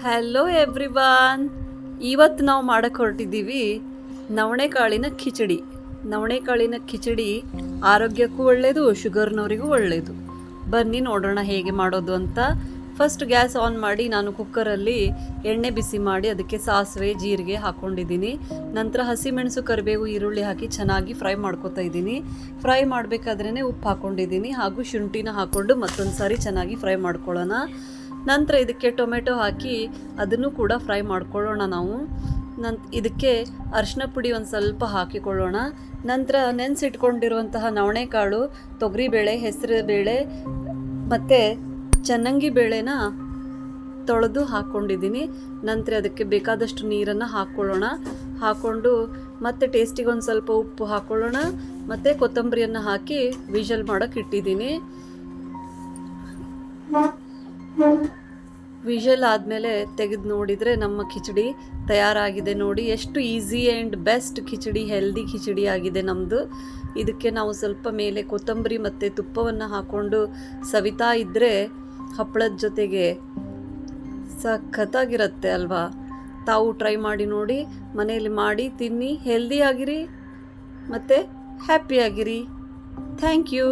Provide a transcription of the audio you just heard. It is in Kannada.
Hello everyone. ಇವತ್ತು ನಾವು ಮಾಡಕ್ಕೆ ಹೊರಟಿದ್ದೀವಿ ನವಣೆಕಾಳಿನ ಕಿಚಡಿ. ನವಣೆಕಾಳಿನ ಕಿಚಡಿ ಆರೋಗ್ಯಕ್ಕೂ ಒಳ್ಳೆಯದು, ಶುಗರ್ನವರಿಗೂ ಒಳ್ಳೆಯದು. ಬನ್ನಿ ನೋಡೋಣ ಹೇಗೆ ಮಾಡೋದು ಅಂತ. ಫಸ್ಟ್ ಗ್ಯಾಸ್ ಆನ್ ಮಾಡಿ ನಾನು ಕುಕ್ಕರಲ್ಲಿ ಎಣ್ಣೆ ಬಿಸಿ ಮಾಡಿ ಅದಕ್ಕೆ ಸಾಸಿವೆ ಜೀರಿಗೆ ಹಾಕ್ಕೊಂಡಿದ್ದೀನಿ. ನಂತರ ಹಸಿಮೆಣಸು ಕರಿಬೇವು ಈರುಳ್ಳಿ ಹಾಕಿ ಚೆನ್ನಾಗಿ ಫ್ರೈ ಮಾಡ್ಕೊತಾ ಇದ್ದೀನಿ. ಫ್ರೈ ಮಾಡಬೇಕಾದ್ರೇ ಉಪ್ಪು ಹಾಕ್ಕೊಂಡಿದ್ದೀನಿ ಹಾಗೂ ಶುಂಠಿನ ಹಾಕ್ಕೊಂಡು ಮತ್ತೊಂದು ಸಾರಿ ಚೆನ್ನಾಗಿ ಫ್ರೈ ಮಾಡ್ಕೊಳ್ಳೋಣ. ನಂತರ ಇದಕ್ಕೆ ಟೊಮೆಟೊ ಹಾಕಿ ಅದನ್ನು ಕೂಡ ಫ್ರೈ ಮಾಡ್ಕೊಳ್ಳೋಣ ನಾವು. ಇದಕ್ಕೆ ಅರಿಶಿನ ಪುಡಿ ಒಂದು ಸ್ವಲ್ಪ ಹಾಕಿಕೊಳ್ಳೋಣ. ನಂತರ ನೆನೆಸಿಟ್ಕೊಂಡಿರುವಂತಹ ನವಣೆಕಾಳು, ತೊಗರಿಬೇಳೆ, ಹೆಸರುಬೇಳೆ ಮತ್ತು ಚನ್ನಂಗಿ ಬೇಳೆನ ತೊಳೆದು ಹಾಕ್ಕೊಂಡಿದ್ದೀನಿ. ನಂತರ ಅದಕ್ಕೆ ಬೇಕಾದಷ್ಟು ನೀರನ್ನು ಹಾಕ್ಕೊಳ್ಳೋಣ. ಹಾಕ್ಕೊಂಡು ಮತ್ತು ಟೇಸ್ಟಿಗೆ ಒಂದು ಸ್ವಲ್ಪ ಉಪ್ಪು ಹಾಕ್ಕೊಳ್ಳೋಣ. ಮತ್ತು ಕೊತ್ತಂಬರಿಯನ್ನು ಹಾಕಿ ವಿಷಲ್ ಮಾಡೋಕ್ಕೆ ಇಟ್ಟಿದ್ದೀನಿ. ವಿಷಲ್ ಆದಮೇಲೆ ತೆಗೆದು ನೋಡಿದರೆ ನಮ್ಮ ಕಿಚಡಿ ತಯಾರಾಗಿದೆ. ನೋಡಿ ಎಷ್ಟು easy and best khichdi, healthy khichdi ಆಗಿದೆ ನಮ್ಮದು. ಇದಕ್ಕೆ ನಾವು ಸ್ವಲ್ಪ ಮೇಲೆ ಕೊತ್ತಂಬರಿ ಮತ್ತು ತುಪ್ಪವನ್ನು ಹಾಕ್ಕೊಂಡು ಸವಿತಾ ಇದ್ದರೆ ಹಪ್ಪಳದ ಜೊತೆಗೆ ಸಖತ್ತಾಗಿರುತ್ತೆ ಅಲ್ವಾ. ತಾವು ಟ್ರೈ ಮಾಡಿ ನೋಡಿ, ಮನೆಯಲ್ಲಿ ಮಾಡಿ ತಿನ್ನಿ, ಹೆಲ್ದಿ ಆಗಿರಿ ಮತ್ತು ಹ್ಯಾಪಿಯಾಗಿರಿ. Thank you.